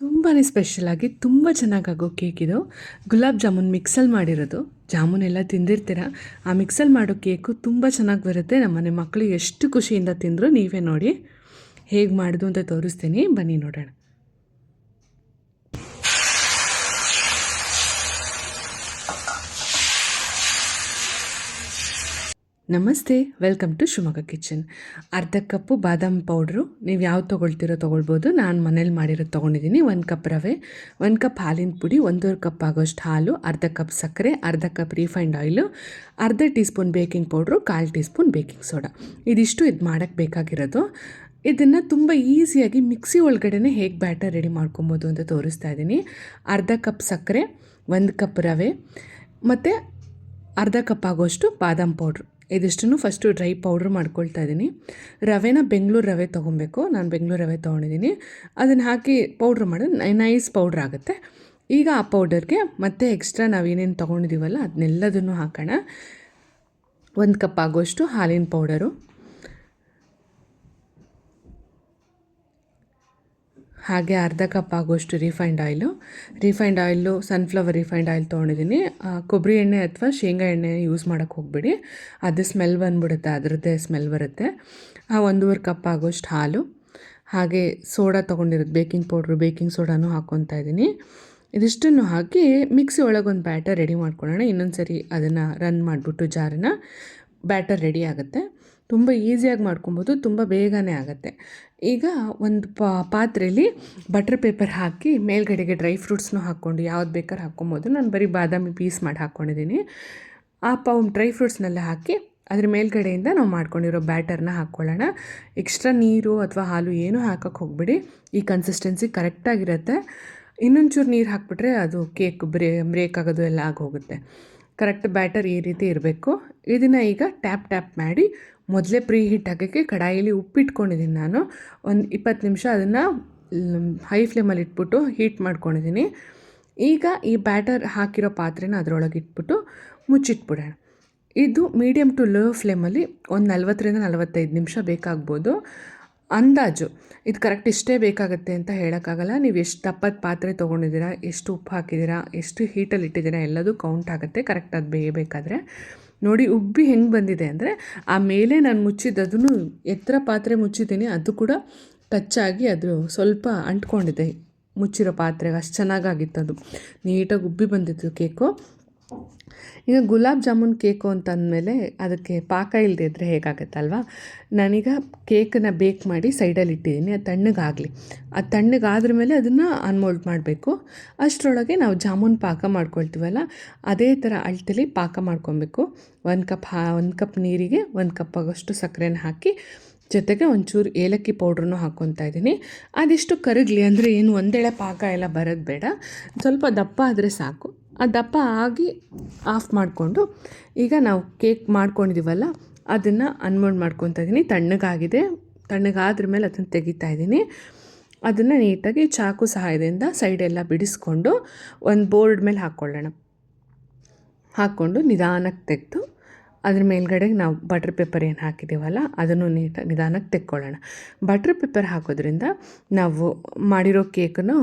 ತುಂಬಾ ಸ್ಪೆಷಲಾಗಿ ತುಂಬ ಚೆನ್ನಾಗಾಗೋ ಕೇಕ್ ಇದು. ಗುಲಾಬ್ ಜಾಮೂನ್ ಮಿಕ್ಸಲ್ಲಿ ಮಾಡಿರೋದು. ಜಾಮೂನ್ ಎಲ್ಲ ತಿಂದಿರ್ತೀರ. ಆ ಮಿಕ್ಸಲ್ಲಿ ಮಾಡೋ ಕೇಕು ತುಂಬ ಚೆನ್ನಾಗಿ ಬರುತ್ತೆ. ನಮ್ಮನೆ ಮಕ್ಕಳು ಎಷ್ಟು ಖುಷಿಯಿಂದ ತಿಂದರು. ನೀವೇ ನೋಡಿ ಹೇಗೆ ಮಾಡೋದು ಅಂತ ತೋರಿಸ್ತೀನಿ, ಬನ್ನಿ ನೋಡೋಣ. ನಮಸ್ತೆ, ವೆಲ್ಕಮ್ ಟು ಶಿವಮೊಗ್ಗ ಕಿಚನ್. ಅರ್ಧ ಕಪ್ಪು ಬಾದಾಮಿ ಪೌಡ್ರು, ನೀವು ಯಾವ್ದು ತೊಗೊಳ್ತೀರೋ ತೊಗೊಳ್ಬೋದು. ನಾನು ಮನೇಲಿ ಮಾಡಿರೋದು ತೊಗೊಂಡಿದ್ದೀನಿ. 1 ಕಪ್ ರವೆ, 1 ಕಪ್ ಹಾಲಿನ ಪುಡಿ, 1.5 ಕಪ್ ಆಗೋಷ್ಟು ಹಾಲು, ಅರ್ಧ ಕಪ್ ಸಕ್ಕರೆ, ಅರ್ಧ ಕಪ್ ರಿಫೈಂಡ್ ಆಯಿಲು, ಅರ್ಧ tea spoon baking powder, 1/4 tea spoon baking soda. ಇದಿಷ್ಟು ಇದು ಮಾಡೋಕ್ಕೆ ಬೇಕಾಗಿರೋದು. ಇದನ್ನು ತುಂಬ ಈಸಿಯಾಗಿ ಮಿಕ್ಸಿ ಒಳಗಡೆ ಹೇಗೆ ಬ್ಯಾಟರ್ ರೆಡಿ ಮಾಡ್ಕೊಬೋದು ಅಂತ ತೋರಿಸ್ತಾ ಇದ್ದೀನಿ. ಅರ್ಧ ಕಪ್ ಸಕ್ಕರೆ, 1 ಕಪ್ ರವೆ ಮತ್ತು ಅರ್ಧ ಕಪ್ ಆಗೋಷ್ಟು ಬಾದಾಮ್ ಪೌಡ್ರು. ಇದಿಷ್ಟನ್ನು ಫಸ್ಟು ಡ್ರೈ ಪೌಡ್ರ್ ಮಾಡ್ಕೊಳ್ತಾ ಇದ್ದೀನಿ. ರವೆನ ಬೆಂಗಳೂರು ರವೆ ತೊಗೊಬೇಕು. ನಾನು ಬೆಂಗಳೂರು ರವೆ ತೊಗೊಂಡಿದ್ದೀನಿ. ಅದನ್ನು ಹಾಕಿ ಪೌಡ್ರ್ ಮಾಡೋದು ನೈಸ್ ಪೌಡ್ರ್ ಆಗುತ್ತೆ. ಈಗ ಆ ಪೌಡರ್ಗೆ ಮತ್ತೆ ಎಕ್ಸ್ಟ್ರಾ ನಾವು ಏನೇನು ತೊಗೊಂಡಿದ್ದೀವಲ್ಲ ಅದನ್ನೆಲ್ಲದನ್ನು ಹಾಕೋಣ. 1 ಕಪ್ ಆಗೋಷ್ಟು ಹಾಲಿನ ಪೌಡರು, ಹಾಗೆ ಅರ್ಧ ಕಪ್ ಆಗೋಷ್ಟು refined oil sunflower refined oil ತೊಗೊಂಡಿದ್ದೀನಿ. ಕೊಬ್ಬರಿ ಎಣ್ಣೆ ಅಥವಾ ಶೇಂಗಾ ಎಣ್ಣೆ ಯೂಸ್ ಮಾಡೋಕ್ಕೆ ಹೋಗ್ಬೇಡಿ, ಅದು ಸ್ಮೆಲ್ ಬಂದುಬಿಡುತ್ತೆ, ಅದರದ್ದೇ ಸ್ಮೆಲ್ ಬರುತ್ತೆ. 1.5 ಕಪ್ ಆಗೋಷ್ಟು ಹಾಲು, ಹಾಗೆ ಸೋಡಾ ತೊಗೊಂಡಿರೋದು ಬೇಕಿಂಗ್ ಪೌಡ್ರು, ಬೇಕಿಂಗ್ ಸೋಡಾನು ಹಾಕ್ಕೊತಾ ಇದ್ದೀನಿ. ಇದಿಷ್ಟನ್ನು ಹಾಕಿ ಮಿಕ್ಸಿ ಒಳಗೊಂದು ಬ್ಯಾಟರ್ ರೆಡಿ ಮಾಡ್ಕೊಳ್ಳೋಣ. ಇನ್ನೊಂದು ಸರಿ ಅದನ್ನು ರನ್ ಮಾಡಿಬಿಟ್ಟು ಜಾರನ್ನ ಬ್ಯಾಟರ್ ರೆಡಿ ಆಗುತ್ತೆ. ತುಂಬ ಈಸಿಯಾಗಿ ಮಾಡ್ಕೊಬೋದು, ತುಂಬ ಬೇಗನೆ ಆಗುತ್ತೆ. ಈಗ ಒಂದು ಪಾತ್ರೆಯಲ್ಲಿ ಬಟರ್ ಪೇಪರ್ ಹಾಕಿ ಮೇಲ್ಗಡೆಗೆ ಡ್ರೈ ಫ್ರೂಟ್ಸ್ನೂ ಹಾಕ್ಕೊಂಡು ಯಾವ್ದು ಬೇಕಾದ್ರೆ ಹಾಕ್ಕೊಬೋದು. ನಾನು ಬರೀ ಬಾದಾಮಿ ಪೀಸ್ ಮಾಡಿ ಹಾಕ್ಕೊಂಡಿದ್ದೀನಿ. ಆ ಡ್ರೈ ಫ್ರೂಟ್ಸ್ನೆಲ್ಲ ಹಾಕಿ ಅದ್ರ ಮೇಲ್ಗಡೆಯಿಂದ ನಾವು ಮಾಡ್ಕೊಂಡಿರೋ ಬ್ಯಾಟರ್ನ ಹಾಕ್ಕೊಳ್ಳೋಣ. ಎಕ್ಸ್ಟ್ರಾ ನೀರು ಅಥವಾ ಹಾಲು ಏನೂ ಹಾಕೋಕ್ಕೆ ಹೋಗ್ಬಿಡಿ. ಈ ಕನ್ಸಿಸ್ಟೆನ್ಸಿ ಕರೆಕ್ಟಾಗಿರುತ್ತೆ. ಇನ್ನೊಂಚೂರು ನೀರು ಹಾಕ್ಬಿಟ್ರೆ ಅದು ಕೇಕ್ ಬ್ರೇಕ್ ಆಗೋದು ಎಲ್ಲ ಆಗೋಗುತ್ತೆ. ಕರೆಕ್ಟ್ ಬ್ಯಾಟರ್ ಈ ರೀತಿ ಇರಬೇಕು. ಇದನ್ನು ಈಗ ಟ್ಯಾಪ್ ಮಾಡಿ ಮೊದಲೇ ಪ್ರೀ ಹೀಟ್ ಆಗೋಕ್ಕೆ ಕಡಾಯಿಲಿ ಉಪ್ಪಿಟ್ಕೊಂಡಿದ್ದೀನಿ. ನಾನು ಒಂದು 20 ನಿಮಿಷ ಅದನ್ನು ಹೈ ಫ್ಲೇಮಲ್ಲಿ ಇಟ್ಬಿಟ್ಟು ಹೀಟ್ ಮಾಡ್ಕೊಂಡಿದ್ದೀನಿ. ಈಗ ಈ ಬ್ಯಾಟರ್ ಹಾಕಿರೋ ಪಾತ್ರೆನ ಅದರೊಳಗೆ ಇಟ್ಬಿಟ್ಟು ಮುಚ್ಚಿಟ್ಬಿಡೋಣ. ಇದು ಮೀಡಿಯಮ್ ಟು ಲೋ ಫ್ಲೇಮಲ್ಲಿ ಒಂದು 40-45 ನಿಮಿಷ ಬೇಕಾಗ್ಬೋದು. ಅಂದಾಜು ಇದು ಕರೆಕ್ಟ್ ಇಷ್ಟೇ ಬೇಕಾಗುತ್ತೆ ಅಂತ ಹೇಳೋಕ್ಕಾಗಲ್ಲ. ನೀವು ಎಷ್ಟು ದಪ್ಪದ ಪಾತ್ರೆ ತೊಗೊಂಡಿದ್ದೀರಾ, ಎಷ್ಟು ಉಪ್ಪು ಹಾಕಿದ್ದೀರಾ, ಎಷ್ಟು ಹೀಟಲ್ಲಿ ಇಟ್ಟಿದ್ದೀರಾ ಎಲ್ಲದೂ ಕೌಂಟ್ ಆಗುತ್ತೆ ಕರೆಕ್ಟ್ ಅದು ಬೇಯಬೇಕಾದ್ರೆ. ನೋಡಿ ಉಬ್ಬಿ ಹೆಂಗೆ ಬಂದಿದೆ ಅಂದರೆ, ಆ ಮೇಲೆ ನಾನು ಮುಚ್ಚಿದ್ದದನ್ನು ಎತ್ತರ ಪಾತ್ರೆ ಮುಚ್ಚಿದ್ದೀನಿ, ಅದು ಕೂಡ ಟಚ್ ಆಗಿ ಅದು ಸ್ವಲ್ಪ ಅಂಟ್ಕೊಂಡಿದೆ ಮುಚ್ಚಿರೋ ಪಾತ್ರೆಗೆ. ಅಷ್ಟು ಚೆನ್ನಾಗಾಗಿತ್ತು, ಅದು ನೀಟಾಗಿ ಉಬ್ಬಿ ಬಂದಿತ್ತು ಕೇಕು. ಈಗ ಗುಲಾಬ್ ಜಾಮೂನ್ ಕೇಕು ಅಂತಂದಮೇಲೆ ಅದಕ್ಕೆ ಪಾಕ ಇಲ್ಲದೆ ಇದ್ದರೆ ಹೇಗಾಗತ್ತಲ್ವ. ನಾನೀಗ ಕೇಕನ್ನು ಬೇಕ್ ಮಾಡಿ ಸೈಡಲ್ಲಿ ಇಟ್ಟಿದ್ದೀನಿ. ಅದು ತಣ್ಣಗಾಗಲಿ. ಅದು ತಣ್ಣಗಾದ್ರ ಮೇಲೆ ಅದನ್ನು ಅನ್ಮೋಲ್ಡ್ ಮಾಡಬೇಕು. ಅಷ್ಟರೊಳಗೆ ನಾವು ಜಾಮೂನ್ ಪಾಕ ಮಾಡ್ಕೊಳ್ತೀವಲ್ಲ, ಅದೇ ಥರ ಅಳತೆಲಿ ಪಾಕ ಮಾಡ್ಕೊಬೇಕು. 1 ಕಪ್ ನೀರಿಗೆ 1 ಕಪ್ ಆಗೋಷ್ಟು ಸಕ್ಕರೆನ ಹಾಕಿ ಜೊತೆಗೆ ಒಂಚೂರು ಏಲಕ್ಕಿ ಪೌಡ್ರನ್ನು ಹಾಕ್ಕೊತಾ ಇದ್ದೀನಿ. ಅದಿಷ್ಟು ಕರಗಲಿ, ಅಂದರೆ ಏನು ಒಂದೆಳೆ ಪಾಕ ಎಲ್ಲ ಬರೋದು ಬೇಡ, ಸ್ವಲ್ಪ ದಪ್ಪ ಆದರೆ ಸಾಕು. ಆ ದಪ್ಪ ಆಗಿ ಆಫ್ ಮಾಡಿಕೊಂಡು ಈಗ ನಾವು ಕೇಕ್ ಮಾಡ್ಕೊಂಡಿದ್ದೀವಲ್ಲ ಅದನ್ನು ಅನ್ಮೋಲ್ಡ್ ಮಾಡ್ಕೊತಾ ಇದ್ದೀನಿ. ತಣ್ಣಗಾದ್ರ ಮೇಲೆ ಅದನ್ನು ತೆಗಿತಾ ಇದ್ದೀನಿ. ಅದನ್ನು ನೀಟಾಗಿ ಚಾಕು ಸಹಾಯದಿಂದ ಸೈಡೆಲ್ಲ ಬಿಡಿಸ್ಕೊಂಡು ಒಂದು ಬೋರ್ಡ್ ಮೇಲೆ ಹಾಕ್ಕೊಂಡು ನಿಧಾನಕ್ಕೆ ತೆಗೆದು ಅದ್ರ ಮೇಲ್ಗಡೆ ನಾವು ಬಟರ್ ಪೇಪರ್ ಏನು ಹಾಕಿದ್ದೀವಲ್ಲ ಅದನ್ನು ನಿಧಾನಕ್ಕೆ ತೆಕ್ಕೊಳ್ಳೋಣ. ಬಟರ್ ಪೇಪರ್ ಹಾಕೋದ್ರಿಂದ ನಾವು ಮಾಡಿರೋ ಕೇಕನ್ನು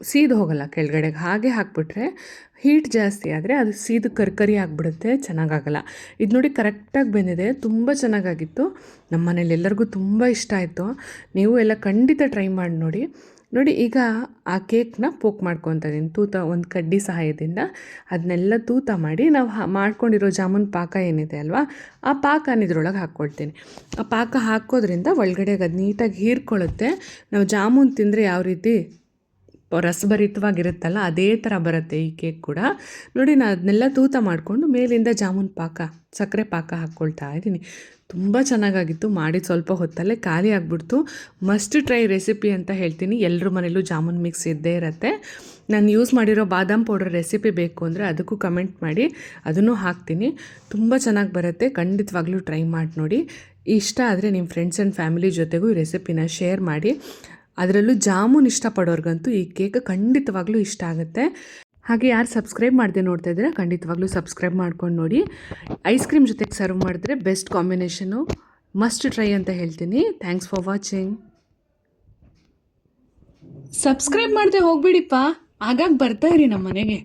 ಸೀದು ಹೋಗಲ್ಲ ಕೆಳಗಡೆಗೆ. ಹಾಗೆ ಹಾಕ್ಬಿಟ್ರೆ ಹೀಟ್ ಜಾಸ್ತಿ ಆದರೆ ಅದು ಸೀದು ಕರ್ಕರಿ ಆಗಿಬಿಡುತ್ತೆ, ಚೆನ್ನಾಗಾಗಲ್ಲ. ಇದು ನೋಡಿ ಕರೆಕ್ಟಾಗಿ ಬಂದಿದೆ, ತುಂಬ ಚೆನ್ನಾಗಾಗಿತ್ತು. ನಮ್ಮ ಮನೇಲಿ ಎಲ್ಲರಿಗೂ ತುಂಬ ಇಷ್ಟ ಆಯಿತು. ನೀವು ಎಲ್ಲ ಖಂಡಿತ ಟ್ರೈ ಮಾಡಿ ನೋಡಿ. ಈಗ ಆ ಕೇಕ್ನ ಪೋಕ್ ಮಾಡ್ಕೊತಾ ಇದ್ದೀನಿ ಒಂದು ಕಡ್ಡಿ ಸಹಾಯದಿಂದ. ಅದನ್ನೆಲ್ಲ ತೂತ ಮಾಡಿ ನಾವು ಮಾಡ್ಕೊಂಡಿರೋ ಜಾಮೂನ್ ಪಾಕ ಏನಿದೆ ಅಲ್ವಾ, ಆ ಪಾಕನ ಇದ್ರೊಳಗೆ ಹಾಕ್ಕೊಳ್ತೀನಿ. ಆ ಪಾಕ ಹಾಕೋದ್ರಿಂದ ಒಳಗಡೆಗೆ ಅದು ನೀಟಾಗಿ ಹೀರ್ಕೊಳ್ಳುತ್ತೆ. ನಾವು ಜಾಮೂನ್ ತಿಂದರೆ ಯಾವ ರೀತಿ ರಸಭರಿತವಾಗಿರುತ್ತಲ್ಲ ಅದೇ ಥರ ಬರುತ್ತೆ ಈ ಕೇಕ್ ಕೂಡ. ನೋಡಿ ನಾನು ಅದನ್ನೆಲ್ಲ ತೂತ ಮಾಡಿಕೊಂಡು ಮೇಲಿಂದ ಜಾಮೂನ್ ಸಕ್ಕರೆ ಪಾಕ ಹಾಕ್ಕೊಳ್ತಾ ಇದ್ದೀನಿ. ತುಂಬ ಚೆನ್ನಾಗಾಗಿತ್ತು. ಮಾಡಿದ ಸ್ವಲ್ಪ ಹೊತ್ತಲ್ಲೇ ಖಾಲಿ ಆಗಿಬಿಡ್ತು. ಮಸ್ಟ್ ಟ್ರೈ ರೆಸಿಪಿ ಅಂತ ಹೇಳ್ತೀನಿ. ಎಲ್ಲರ ಮನೇಲೂ ಜಾಮೂನ್ ಮಿಕ್ಸ್ ಇದ್ದೇ ಇರುತ್ತೆ. ನಾನು ಯೂಸ್ ಮಾಡಿರೋ ಬಾದಾಮ್ ಪೌಡರ್ ರೆಸಿಪಿ ಬೇಕು ಅಂದರೆ ಅದಕ್ಕೂ ಕಮೆಂಟ್ ಮಾಡಿ, ಅದನ್ನು ಹಾಕ್ತೀನಿ. ತುಂಬ ಚೆನ್ನಾಗಿ ಬರುತ್ತೆ, ಖಂಡಿತವಾಗ್ಲೂ ಟ್ರೈ ಮಾಡಿ ನೋಡಿ. ಇಷ್ಟ ಆದರೆ ನಿಮ್ಮ ಫ್ರೆಂಡ್ಸ್ ಆ್ಯಂಡ್ ಫ್ಯಾಮಿಲಿ ಜೊತೆಗೂ ಈ ರೆಸಿಪಿನ ಶೇರ್ ಮಾಡಿ. ಅದರಲ್ಲೂ ಜಾಮೂನ್ ಇಷ್ಟಪಡೋರ್ಗಂತೂ ಈ ಕೇಕ್ ಖಂಡಿತವಾಗ್ಲೂ ಇಷ್ಟ ಆಗುತ್ತೆ. ಹಾಗೆ ಯಾರು ಸಬ್ಸ್ಕ್ರೈಬ್ ಮಾಡದೆ ನೋಡ್ತಾ ಇದ್ದೀರಾ ಖಂಡಿತವಾಗ್ಲೂ ಸಬ್ಸ್ಕ್ರೈಬ್ ಮಾಡ್ಕೊಂಡು ನೋಡಿ. ಐಸ್ ಕ್ರೀಮ್ ಜೊತೆಗೆ ಸರ್ವ್ ಮಾಡಿದ್ರೆ ಬೆಸ್ಟ್ ಕಾಂಬಿನೇಷನು, ಮಸ್ಟ್ ಟ್ರೈ ಅಂತ ಹೇಳ್ತೀನಿ. Thanks for watching. ಸಬ್ಸ್ಕ್ರೈಬ್ ಮಾಡದೆ ಹೋಗ್ಬಿಡಿಪ್ಪ, ಆಗಾಗ ಬರ್ತಾ ಇರಿ ನಮ್ಮ ಮನೆಗೆ.